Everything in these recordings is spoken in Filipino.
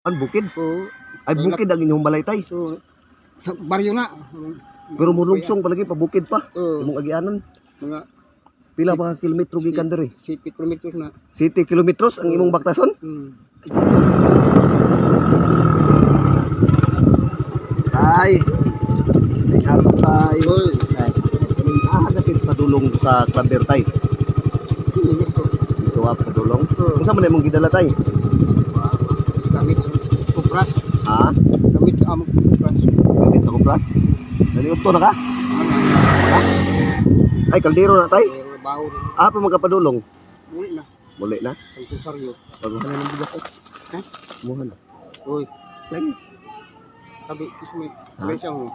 Ang bukid. Oo. Ay bukid ang inyong balay tay. So, sa baryo na. Pero mulungsong palagi pa bukid pa. Oo. Imong agianan. Mga Pila mga kilometro gikan diri? 7 kilometers na. 70 kilometros ang imong baktason? Tay. Tingnan tay. Oy. Ahagatin padulong sa Claver tay. Dito wa padulong. Unsa man imong gidala tay? Gamit ang kupras. Ha? Gamit ang kupras. Gamit sa kupras? Naliot to na ka? Ha? Ay kaldero na tay. Pero baho. Pa magkapadulong? Muli na. Muli na? Ang kusaryo. Pagmuhan na ng bigas. Ha? Muhan na. Oy. Lagi. Sabi, kismi. Ha? Kaya siya mo.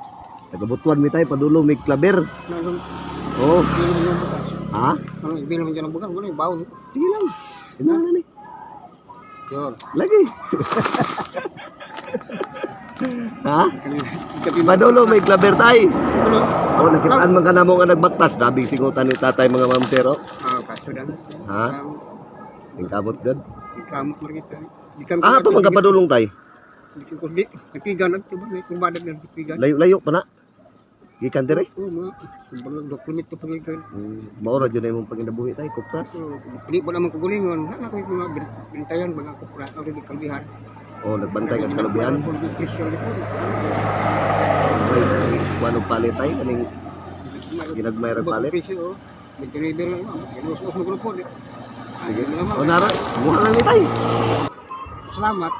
Nagabutuan mi tay padulong mig Claver. Nang Oh. bilang yung bukas. Ha? Ano, bilang yung bukas. Wala yung baho. Sige lang. Ina na ni. Yun. Lagi. Ha? Ikapi Padulong may Claver tay. Ano? Oh, nakitaan man ka na mo nga nagbaktas. Dabing singutan ni tatay mga mamsero. Kaso dan. Ha? Tingkamot gud. Ikamot marita. Ikan Pa magkapadulong tay. Ikan ko di. Nagpigan at tiba. May kumbadag na nagpigan. Layo-layo pa na. Gikan dire. Oo, mga. Kumbalang dokument ito pagigan. Maura jud na imong panginabuhi tay kuptas. Hindi po naman kagulingon. Wala ko yung mga bintayan, mga kupra. Ang hindi kalbihan. Oh, nagbantay ka sa kalubihan. Kung di presyo ulit po. Ay, kuano palit tay kaning ginagmay ra palit. Presyo, may deliver lang. Inusos mo grupo. Sige. O nara, muha lang ni tay. Salamat.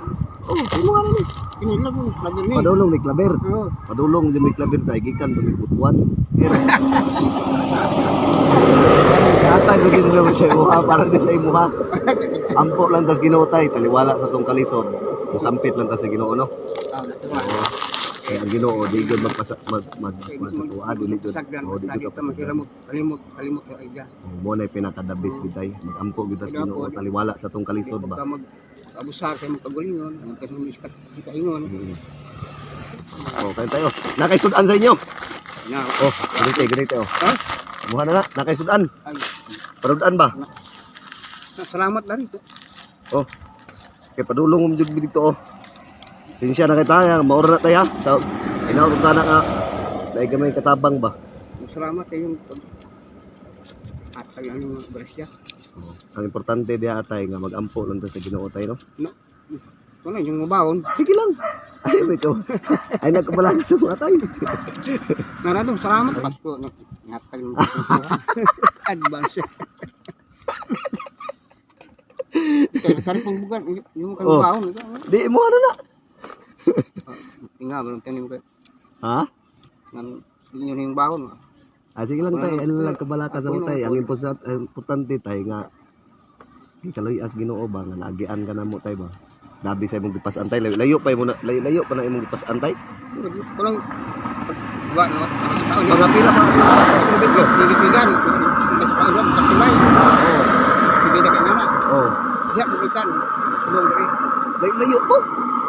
Oh, muha lang ni. Inilag mo. Lagi ni. Padulong ni Claver. Oo. Padulong di may Claver tay gikan sa butuan. Atay ko din naman sa imuha, parang di sa imuha. Ampo lang tas Ginoo tay, taliwala sa tong kalisod. Musampit lang tas sa Ginoo no. Natuwa. Kaya ang Ginoo di gud magpatuwa dili gud. Oh, di Lagi gud ka magkalimot. Kalimot ka ay dyan. mo na pinakadabis gid tay. Magampo gid tas Ginoo taliwala sa tong kalisod ba. Pagka mag-abusar sa mga kagulingon, ang kasunod sa kaingon. Oh, kayo tayo. Nakaisudan sa inyo. Na, Oh, ganito oh. Ha? Muha na nakaisudan. ay, Parudan ba? salamat na rin. Oh. Kay padulong mo jud dito oh. Sinsya na kay tayo, maura na tayo. So, inawag ta na nga. Dahil gamay katabang ba? Salamat kayo. At ang ano berasya. Ang importante diya atay nga magampo lang ta sa Ginoo tayo no. No. Wala yung mabawon. Sige lang. Ay ito. Ay nagkabalang sa mga tayo. Naradong salamat. Pasko. Natag ng advance. Sari pang bukan. Yung kalbahon. Di mo ano na. Tingnan mo lang tanim ko. Ha? Nan yun yung bahon. Sige lang tayo. Ano lang kabalaka sa mga tayo. Ang importante tayo nga. Kaloy as Ginoo ba nga naagian ka na mo tayo ba? Labi sa imong gipas antay. Layo pa mo na layo pa na imong gipas antay. Walang wa na taon. Mga pila pa. Bibigan. Mas paano katulay. Oh. Hindi na kanya na. Oh. Diya bukitan. Tulong diri. Layo to.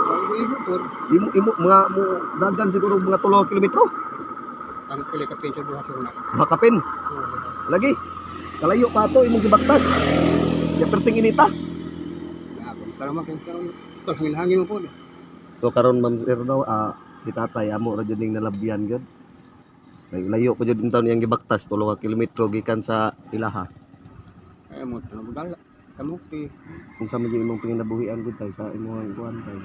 Ang ibutor. Imo mga mo dagan siguro mga 3 kilometro. Ang pili ka pension duha na. Makapin. Lagi. Kalayo pa to imong gibaktas. Ya perting inita. Para makita tos minhangin mo po. So karon Ma'am Sir daw si tatay amo ra jud ning nalabyan gud. Layo pa jud intaw niyang gibaktas 3 kilometro gikan sa ilaha. Ay mo na magala. Kamuti. Kung sa man imong panginabuhian gud tay sa imong kuan tay.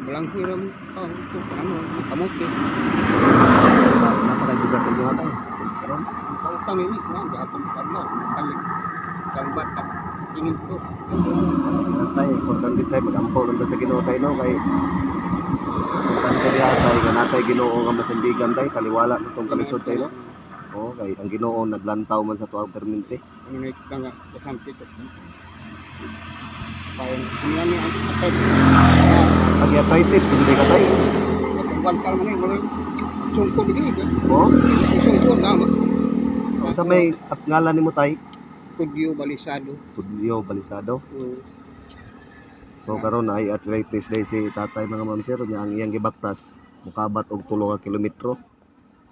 Balang hiram ito ano kamuti. Napakay juga sa inyo tay. Karon Kautang ini na gapon kadlaw. Tali. Sang batak inin ko. tay importante tay magampo lang ta sa Ginoo tay no kay importante diha tay nga natay Ginoo nga masindigan tay taliwala sa tong kalisod tay no. Oh, kay ang Ginoo naglantaw man sa tuang permente. Ano na kita nga kasampi ko. Payon ni ang apet. Pag arthritis pwede ka tay. Pagwan pa man mo sungko dili ka. Oh, Iso na ma. sa may ngalan nimo tay Tudyo balisado. Tudyo Balisado. So karon ay arthritis day si tatay mga ma'am sir nya ang iyang gibaktas mukabat og 3 ka kilometro.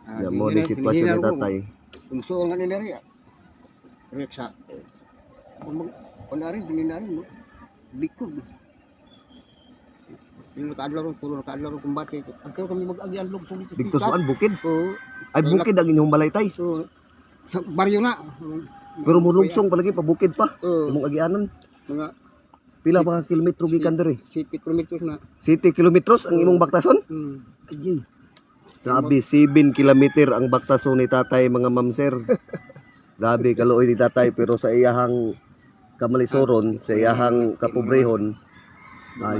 Ya mo ni sitwasyon ni tatay. Tungso nga nila rin. Reksa. Kung na rin, bilhin na rin. Bikog. Yung nakaadlaw ron, puro nakaadlaw ron kumbate. Agkaw kami mag-agianlog. Dito saan bukid? Oo. Ay bukid ang inyong balay tay. So, sa baryo na. Pero mulungsong palagi pa bukid pa. Oo. Imong agianan. Mga Pila ba ka kilometro gikan diri? 7 kilometers na. 7 kilometros ang imong baktason? Ayun. Grabe, 7 kilometer ang baktason ni tatay mga mamser. Grabe, kaluoy ni tatay pero sa iyahang kamalisoron, sa iyahang kapobrehon,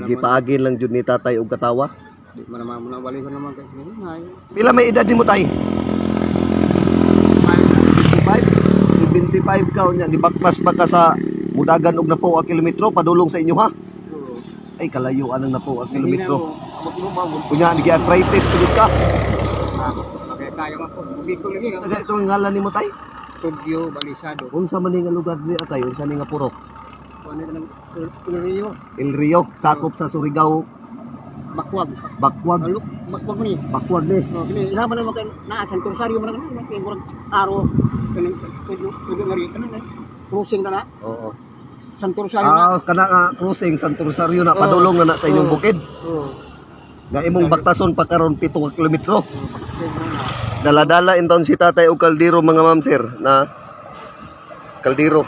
gipaagin lang jud ni tatay og katawa. Di man naman muna balikan naman kay Nay. Pila may edad nimo tay? 75 ka nya dibaktas pa ka sa mudagan og napo a kilometro padulong sa inyo ha. Oo. Ay kalayo anang napo a kilometro. Maglumaw. Kunya di arthritis pud ka. Magay tayo ako. Bugito lagi nga. Taga itong ngalan nimo tay? Tugyo Balisado. Unsa man ni nga lugar diri tay? Unsa ni nga purok? Ano nang Rio? El Rio, sakop sa Surigao, Bakwag. Bakwag. Alok, bakwag ni. Bakwag ni. No, kini ila man naman kay naa sa Rosario man kana kay murag aro kanang tudo ngari kana na. Crossing na na. Oo. Santo Rosario na. Kana nga crossing Santo Rosario na padulong na sa inyong bukid. Oo. Nga imong baktason pa karon 7 ka kilometro. Na. Dala-dala in taon si tatay og kaldero mga mamsir na kaldero.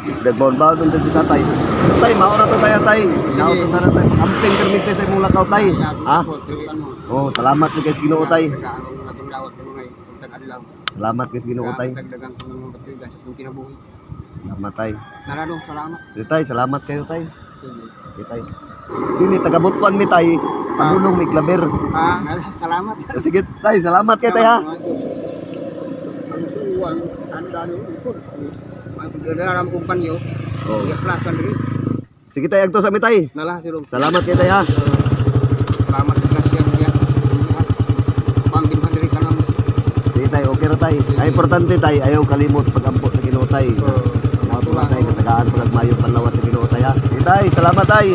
Dagbaon-baon din si tatay. Tay, maura to tayo tay. Naot to tayo tay. Amping permite sa imong lakaw tay. Ha? Oh, salamat ni kay Ginoo tay. Salamat kay Ginoo tay. Dagdagan ko ng batigan yung kinabuhi. Salamat tay. Narado, salamat. Di tay, salamat kayo tay. Di tay. Dili tagabutwan mi tay. Padulong mi klaber. Salamat. Sige tay, salamat kay tay ha. Ang ano ang kumpanyo, Oh. ya klasan diri. Sige tay agto sa mi tay. Nalah sirong. Salamat kay tay ha. Salamat sa klasyan niya. Pambinhan diri kanang Sige tay, okay ra tay. Ay importante tay, ayaw kalimot pagampo sa Ginoo tay. Mga tulay tay katagaan pag mayo panlawas sa Ginoo tay ha. Sige tay, salamat tay.